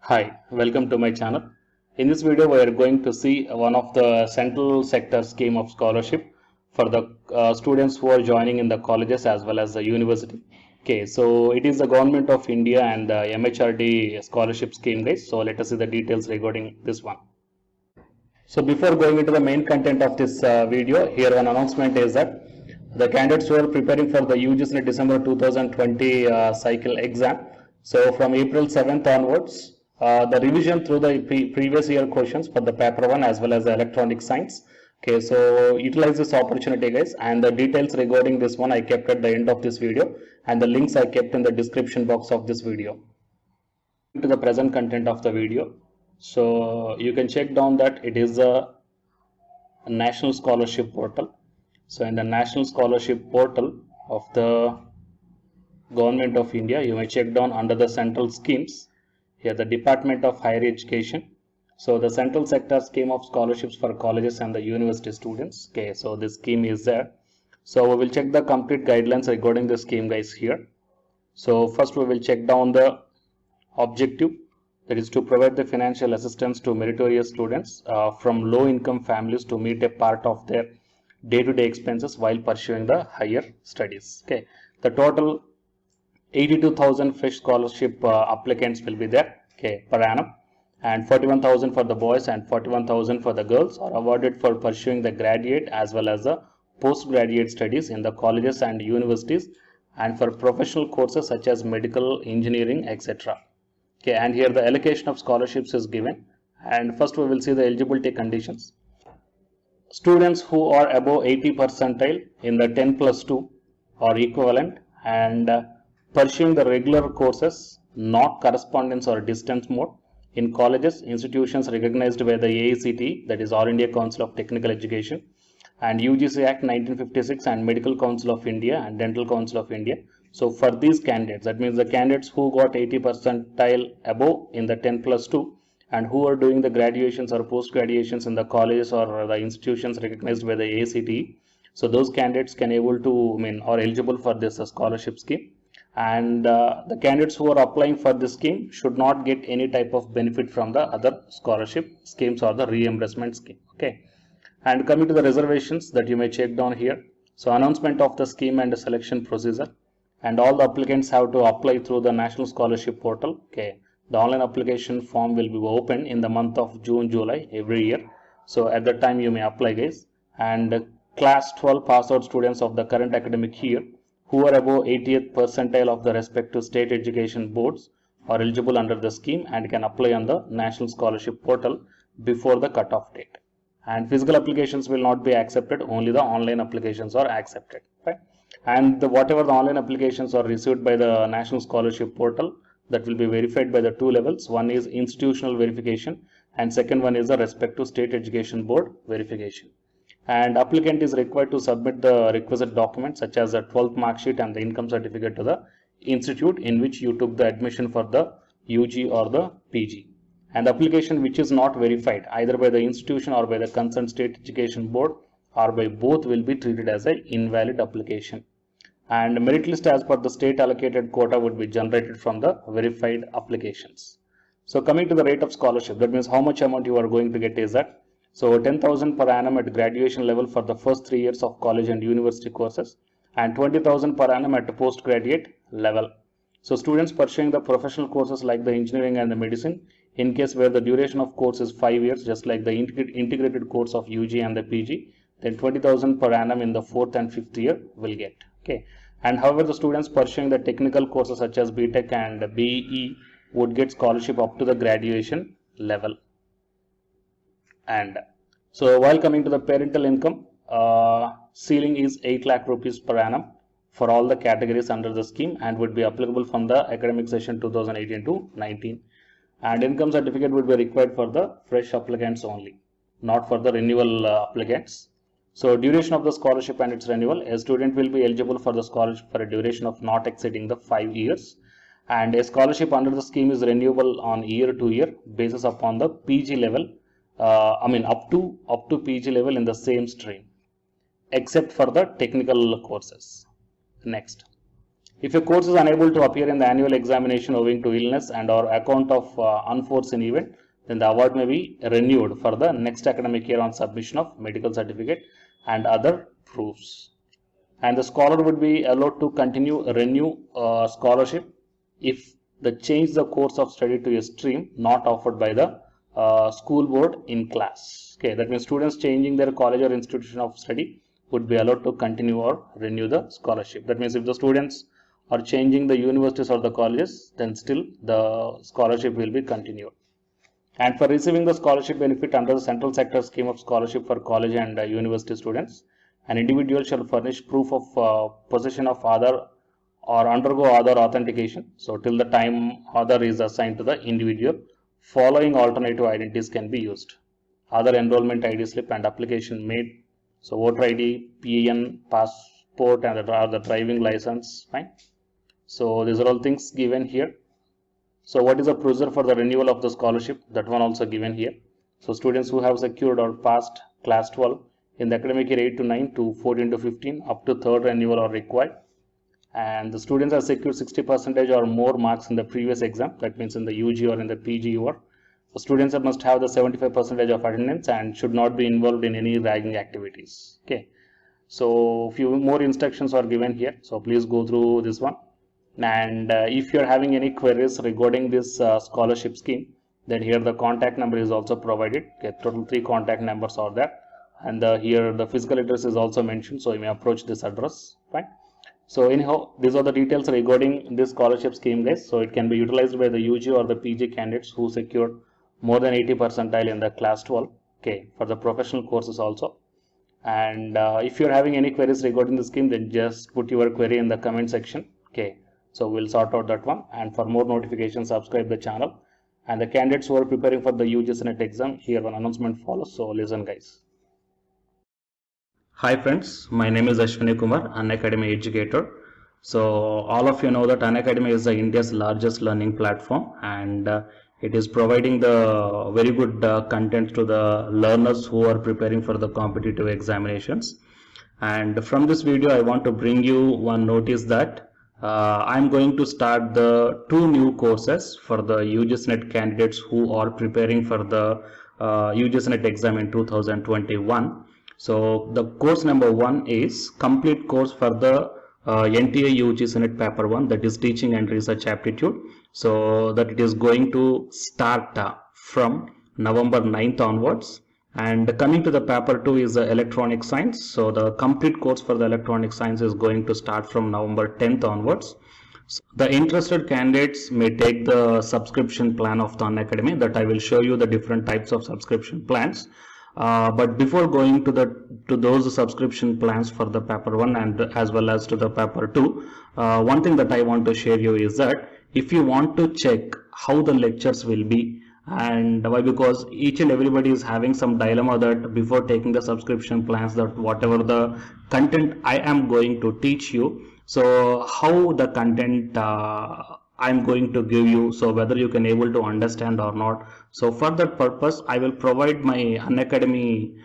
Hi, welcome to my channel. In this video, we are going to see one of the central sector scheme of scholarship for the students who are joining in the colleges as well as the university. Okay, so it is the government of India and the MHRD scholarship scheme, guys. So let us see the details regarding this one. So before going into the main content of this video, here one announcement is that the candidates who are preparing for the UGC December 2020 cycle exam. So from April 7th onwards, the revision through the previous year questions for the paper 1 as well as the electronic science. Okay, so utilize this opportunity, guys, and the details regarding this one I kept at the end of this video, and the links I kept in the description box of this video. To the present content of the video, so you can check down that it is a national scholarship portal. So in the national scholarship portal of the government of India, you may check down under the central schemes. Here the Department of Higher Education. So the central sector scheme of scholarships for colleges and the university students. Okay, so this scheme is there. So we will check the complete guidelines regarding the scheme, guys, here. So first we will check down the objective, that is to provide the financial assistance to meritorious students from low income families to meet a part of their day-to-day expenses while pursuing the higher studies. Okay, the total 82,000 fresh scholarship applicants will be there, okay, per annum, and 41,000 for the boys and 41,000 for the girls are awarded for pursuing the graduate as well as the postgraduate studies in the colleges and universities, and for professional courses such as medical, engineering, etc. Okay, and here the allocation of scholarships is given, and first we will see the eligibility conditions. Students who are above 80 percentile in the 10+2 or equivalent and pursuing the regular courses, not correspondence or distance mode, in colleges, institutions recognized by the AICTE, that is All India Council of Technical Education, and UGC Act 1956 and Medical Council of India and Dental Council of India. So for these candidates, that means the candidates who got 80 percentile above in the 10+2 and who are doing the graduations or post graduations in the colleges or the institutions recognized by the AICTE, so those candidates can able to are eligible for this scholarship scheme. And the candidates who are applying for this scheme should not get any type of benefit from the other scholarship schemes or the reimbursement scheme. Okay, and coming to the reservations that you may check down here. So announcement of the scheme and the selection procedure, and all the applicants have to apply through the national scholarship portal. Okay, the online application form will be open in the month of June, July every year. So at that time you may apply, guys. And class 12 pass out students of the current academic year who are above 80th percentile of the respective state education boards are eligible under the scheme and can apply on the national scholarship portal before the cutoff date. And physical applications will not be accepted, only the online applications are accepted, right? And whatever the online applications are received by the national scholarship portal, that will be verified by the two levels. One is institutional verification and second one is the respective state education board verification. And applicant is required to submit the requisite documents such as the 12th mark sheet and the income certificate to the institute in which you took the admission for the UG or the PG. And the application which is not verified either by the institution or by the concerned state education board or by both will be treated as an invalid application. And merit list as per the state allocated quota would be generated from the verified applications. So coming to the rate of scholarship, that means how much amount you are going to get is that, so 10,000 per annum at graduation level for the first 3 years of college and university courses, and 20,000 per annum at the postgraduate level. So students pursuing the professional courses like the engineering and the medicine, in case where the duration of course is 5 years, just like the integrated course of UG and the PG, then 20,000 per annum in the 4th and 5th year will get. Okay, and however the students pursuing the technical courses such as BTech and BE would get scholarship up to the graduation level. And so while coming to the parental income, ceiling is 8 lakh rupees per annum for all the categories under the scheme and would be applicable from the academic session 2018 to 19. And income certificate would be required for the fresh applicants only, not for the renewal applicants. So duration of the scholarship and its renewal, a student will be eligible for the scholarship for a duration of not exceeding the 5 years. And a scholarship under the scheme is renewable on year to year basis upon the PG level, up to PG level in the same stream, except for the technical courses. Next, If a course is unable to appear in the annual examination owing to illness and or account of unforeseen event, then the award may be renewed for the next academic year on submission of medical certificate and other proofs. And the scholar would be allowed to renew scholarship if they change the course of study to a stream not offered by the school board in class. Okay, that means students changing their college or institution of study would be allowed to continue or renew the scholarship. That means if the students are changing the universities or the colleges, then still the scholarship will be continued. And for receiving the scholarship benefit under the central sector scheme of scholarship for college and university students, an individual shall furnish proof of possession of Aadhaar or undergo Aadhaar authentication. So till the time Aadhaar is assigned to the individual, following alternative identities can be used: Aadhaar enrollment ID slip and application made. So voter ID, PN, passport, and the driving license. Fine. So these are all things given here. So what is the procedure for the renewal of the scholarship? That one also given here. So students who have secured or passed class 12 in the academic year 8 to 9 to 14 to 15 up to third renewal are required. And the students have secured 60% or more marks in the previous exam. That means in the UG or in the PG or the students must have the 75% of attendance and should not be involved in any ragging activities. Okay. So few more instructions are given here. So please go through this one. And if you're having any queries regarding this scholarship scheme, then here the contact number is also provided. Okay, total 3 contact numbers are there, and here the physical address is also mentioned, so you may approach this address. Fine. So anyhow, these are the details regarding this scholarship scheme, guys. So it can be utilized by the UG or the PG candidates who secured more than 80 percentile in the class 12. Okay, for the professional courses also. And if you're having any queries regarding the scheme, then just put your query in the comment section. Okay. So we'll sort out that one, and for more notifications, subscribe the channel. And the candidates who are preparing for the UGC NET exam, here one announcement follows. So listen, guys. Hi friends, my name is Ashwini Kumar, Unacademy educator. So all of you know that Unacademy is India's largest learning platform, and it is providing the very good content to the learners who are preparing for the competitive examinations. And from this video, I want to bring you one notice that I'm going to start the 2 new courses for the UGC NET candidates who are preparing for the UGC NET exam in 2021. So the course number 1 is complete course for the NTA UGC NET paper 1, that is teaching and research aptitude. So that it is going to start from November 9th onwards. And coming to the paper 2 is the electronic science. So the complete course for the electronic science is going to start from November 10th onwards. So the interested candidates may take the subscription plan of the Unacademy, that I will show you the different types of subscription plans. But before going to those subscription plans for the paper 1 and as well as to the paper 2, one thing that I want to share you is that if you want to check how the lectures will be, and why, because each and everybody is having some dilemma that before taking the subscription plans, that whatever the content I am going to teach you, so how the content I'm going to give you, so whether you can able to understand or not. So for that purpose, I will provide my Unacademy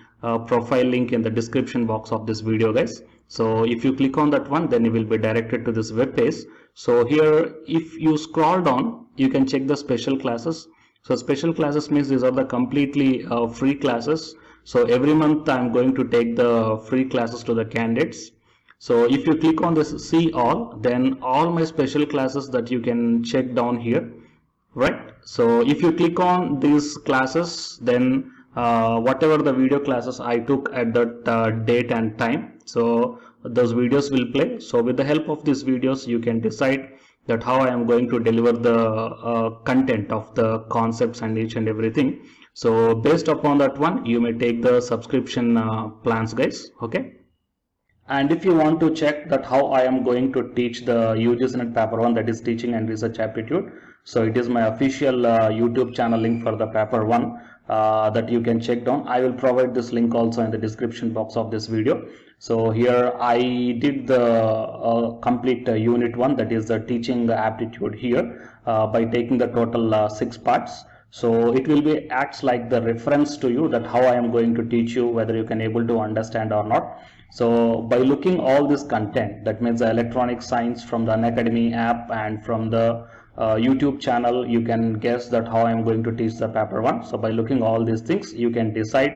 profile link in the description box of this video, guys. So if you click on that one, then you will be directed to this web page. So here, if you scroll down, you can check the special classes. So special classes means these are the completely free classes. So every month I'm going to take the free classes to the candidates. So if you click on this see all, then all my special classes that you can check down here, right? So if you click on these classes, then whatever the video classes I took at that date and time, so those videos will play. So with the help of these videos, you can decide that how I am going to deliver the content of the concepts and each and everything. So based upon that one, you may take the subscription plans, guys. Okay. And if you want to check that how I am going to teach the UGC NET paper 1, that is teaching and research aptitude, so it is my official YouTube channel link for the paper 1 that you can check down. I will provide this link also in the description box of this video. So here I did the complete unit 1, that is the teaching aptitude here by taking the total 6 parts. So it will be acts like the reference to you that how I am going to teach you, whether you can able to understand or not. So by looking all this content, that means the electronic science from the Unacademy app and from the YouTube channel, you can guess that how I'm going to teach the paper 1. So by looking all these things, you can decide